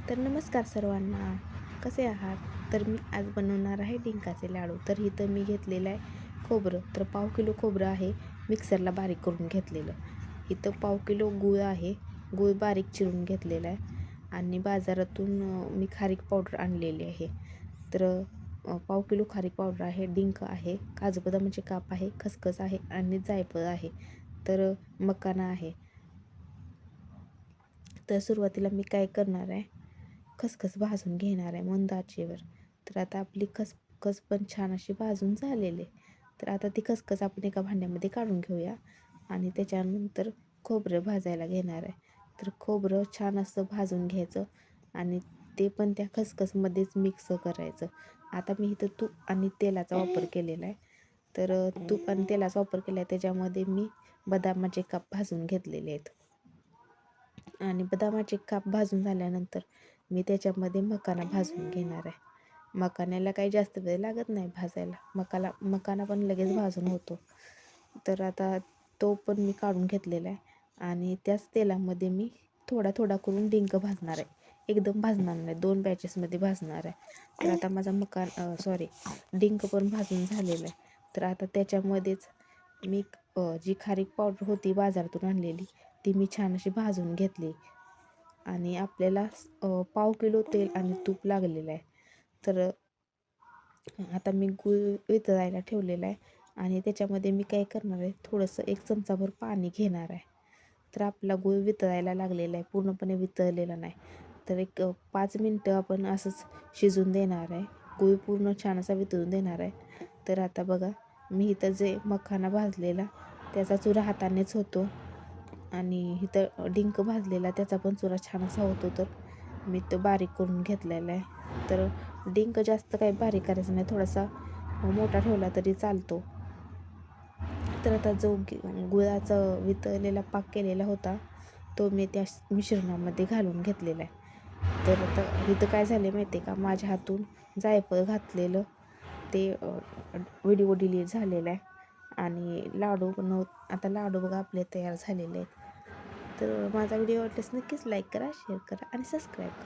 तर नमस्कार सर्वांना, कसे आहात? तर मी आज बनवणार आहे डिंकाचे लाडू. तर इथं मी घेतलेलं आहे खोबरं. तर पाव किलो खोबरं आहे मिक्सरला बारीक करून घेतलेलं. इथं पाव किलो गूळ आहे, गूळ बारीक चिरून घेतलेला आहे. आणि बाजारातून मी खारीक पावडर आणलेली आहे. तर पाव किलो खारीक पावडर आहे, डिंक आहे, काजू बदामाचे काप आहे, खसखस आहे आणि जायफळ आहे. तर मखाना आहे. तर सुरुवातीला मी काय करणार आहे, खसखस भाजून घेणार आहे मंद आचेवर. तर आता आपली खसखस पण छान अशी भाजून झालेली आहे. तर आता ती खसखस आपण एका भांड्यामध्ये काढून घेऊया आणि त्याच्यानंतर खोबरं भाजायला घेणार आहे. तर खोबरं छान असं भाजून घ्यायचं आणि ते पण त्या खसखसमध्येच मिक्स करायचं. आता मी इथं तूप आणि तेलाचा वापर केलेला आहे. तर तूप आणि तेलाचा वापर केला आहे, त्याच्यामध्ये मी बदामाचे काप भाजून घेतलेले आहेत. आणि बदामाचे काप भाजून झाल्यानंतर मी त्याच्यामध्ये मखाना भाजून घेणार आहे. मखाण्याला काही जास्त वेळ लागत नाही भाजायला, मखाना पण लगेच भाजून होतो. तर आता तो पण मी काढून घेतलेला आहे आणि त्याच तेलामध्ये मी थोडा थोडा करून डिंक भाजणार आहे. एकदम भाजणार नाही, 2 बॅचेसमध्ये भाजणार आहे. तर आता माझा डिंक पण भाजून झालेला आहे. तर आता त्याच्यामध्येच मी जी खारीक पावडर होती बाजारातून आणलेली, ती मी छान अशी भाजून घेतली. आणि आपल्याला पाव किलो तेल आणि तूप लागलेलं आहे. तर आता मी गूळ वितळायला ठेवलेला आहे आणि त्याच्यामध्ये मी काय करणार आहे, थोडंसं 1 चमचाभर पाणी घेणार आहे. तर आपला गूळ वितळायला लागलेला आहे, पूर्णपणे वितळलेला नाही. तर एक 5 मिनटं आपण असंच शिजून देणार आहे. गूळ पूर्ण छान असा वितळून देणार आहे. तर आता बघा, मी इथं जे मखाना भाजलेला त्याचा चुरा हातानेच होतो आणि इथं डिंक भाजलेला त्याचा पण चुरा छान असा होतो. तर मी तो बारीक करून घेतलेला आहे. तर डिंक जास्त काही बारीक करायचा नाही, थोडासा मोठा ठेवला तरी चालतो. तर आता जो गुळाचा वितळलेला पाक केलेला होता, तो मी त्या मिश्रणामध्ये घालून घेतलेला आहे. तर आता इथं काय झाले माहिती आहे का, माझ्या हातून जायफळ घातलेलं ते व्हिडिओ डिलीट झालेला आहे. आणि आता लाडू बघा आपले तयार झालेले आहेत. तर माझा व्हिडिओ वाटल्यास नक्कीच लाईक करा, शेअर करा आणि सबस्क्राईब करा.